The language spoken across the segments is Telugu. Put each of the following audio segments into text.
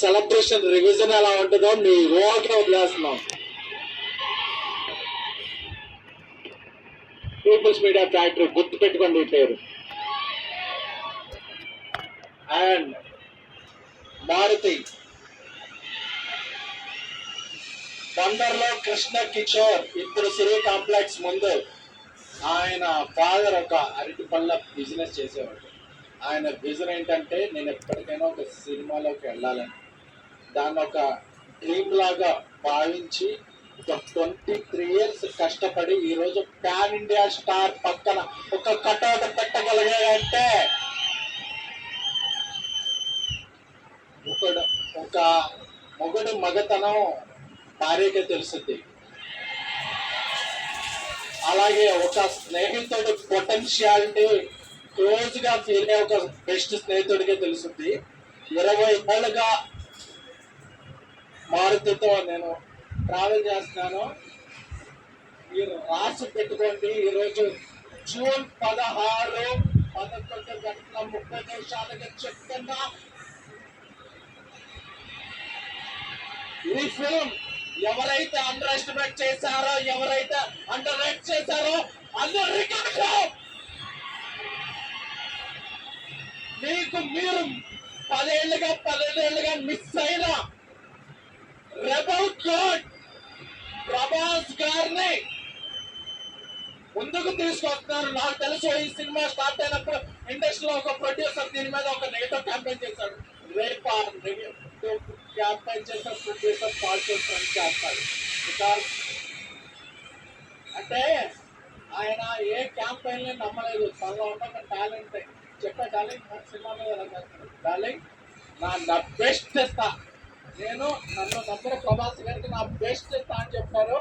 సెలబ్రేషన్ రివిజన్ ఎలా ఉంటుందో మీ ఓకే వదిలేస్తున్నాం. పీపుల్స్ మీడియా ఫ్యాక్టరీ గుర్తు పెట్టుకోండి ఈ పేరు. అండ్ మారుతి బందర్లో కృష్ణ కిషోర్ ఇప్పుడు సిరి కాంప్లెక్స్ ముందు ఆయన ఫాదర్ ఒక అరటి పళ్ళ బిజినెస్ చేసేవాడు. ఆయన విజన్ ఏంటంటే నేను ఎప్పటికైనా ఒక సినిమాలోకి వెళ్ళాలని, దాన్ని ఒక డ్రీమ్ లాగా భావించి ఒక 23 years కష్టపడి ఈరోజు పాన్ ఇండియా స్టార్ పక్కన ఒక కటౌట్ పెట్టగలిగాడంటే ఒక మొగుడు మగతనం భార్యకే తెలుస్తుంది. అలాగే ఒక స్నేహితుడు పొటెన్షియాలిటీ క్లోజ్ గా ఫీల్ అయ్యే ఒక బెస్ట్ స్నేహితుడికే తెలుస్తుంది. 20 ఏళ్ళుగా మారుతితో నేను ట్రావెల్ చేస్తున్నాను. మీరు రాసి పెట్టుకోండి. ఈరోజు జూన్ 16 11:30 చెప్తున్నా, ఈ ఫిల్మ్ ఎవరైతే అండర్ ఎస్టిమేట్ చేశారో, ఎవరైతే అండర్ రేట్ చేశారో అందరూ రికార్డు మీకు మీరు 10 ఏళ్ళుగా మిస్ అయిన రెబల్ గాడ్ ప్రభాస్ గారిని ముందుకు తీసుకొస్తున్నారు. నాకు తెలుసు ఈ సినిమా స్టార్ట్ అయినప్పుడు ఇండస్ట్రీలో ఒక ప్రొడ్యూసర్ దీని మీద ఒక నెగటివ్ క్యాంపెయిన్ చేశాడు. రేపు క్యాంపెయిన్ చేసిన ప్రొడ్యూసర్ కాల్ చేస్తాను చేస్తాడు. బికాస్ అంటే ఆయన ఏ క్యాంపెయిన్ నమ్మలేదు. తనలో ఉన్న ఒక టాలెంట్ చెప్పే టాలెంట్ సినిమా మీద ఎలా చేస్తాడు. టాలెంట్ నా బెస్ట్ చేస్తా, నేను నన్ను నమ్మిన ప్రభాస్ గారికి నా బెస్ట్ ఇస్తా అని చెప్పారు.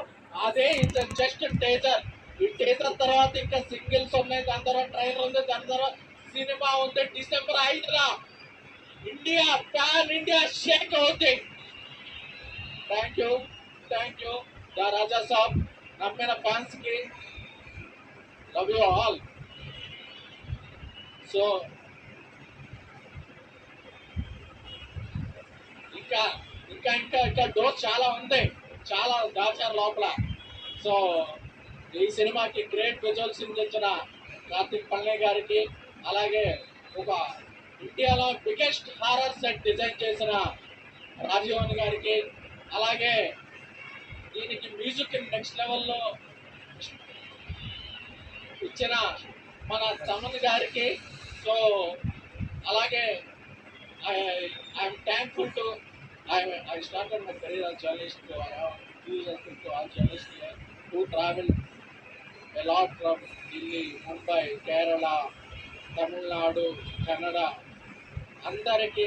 అదే ఇంకా జస్ట్ టేజర్. ఈ టేజర్ తర్వాత ఇంకా సింగిల్స్ ఉన్నాయి, దాని తర్వాత ట్రైలర్ ఉంది, దాని తర్వాత సినిమా ఉంది. December 5 India pan India Sheikh అవుతుంది. థ్యాంక్ యూ ద రాజా సాబ్. నమ్మిన ఫ్యాన్స్ కి లవ్ యూ ఆల్. సో ఇంకా డోస్ చాలా ఉంది, చాలా దాచారు లోపల. సో ఈ సినిమాకి గ్రేట్ విజువల్స్ ఇచ్చిన కార్తిక్ పల్లె గారికి, అలాగే ఒక ఇండియాలో బిగ్గెస్ట్ హారర్ సెట్ డిజైన్ చేసిన రాజీవన్ గారికి, అలాగే దీనికి మ్యూజిక్ నెక్స్ట్ లెవెల్లో ఇచ్చిన మన తమన్ గారికి. సో అలాగే I'm thankful to I started my career as journalist. I have used to all journalists here who travel a lot from Delhi, Mumbai, Kerala, Tamil Nadu, Canada. అందరికి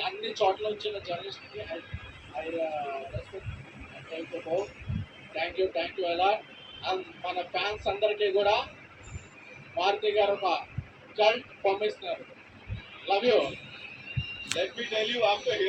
అన్ని చోట్ల వచ్చిన జర్నలిస్ట్కి ఐ రెస్పెక్ట్ థ్యాంక్ యూ ఎలా. మన ఫ్యాన్స్ అందరికీ కూడా మారుతి గారు ఒక కల్ట్ పంపిస్తున్నారు. Love you. Let me tell you, after hearing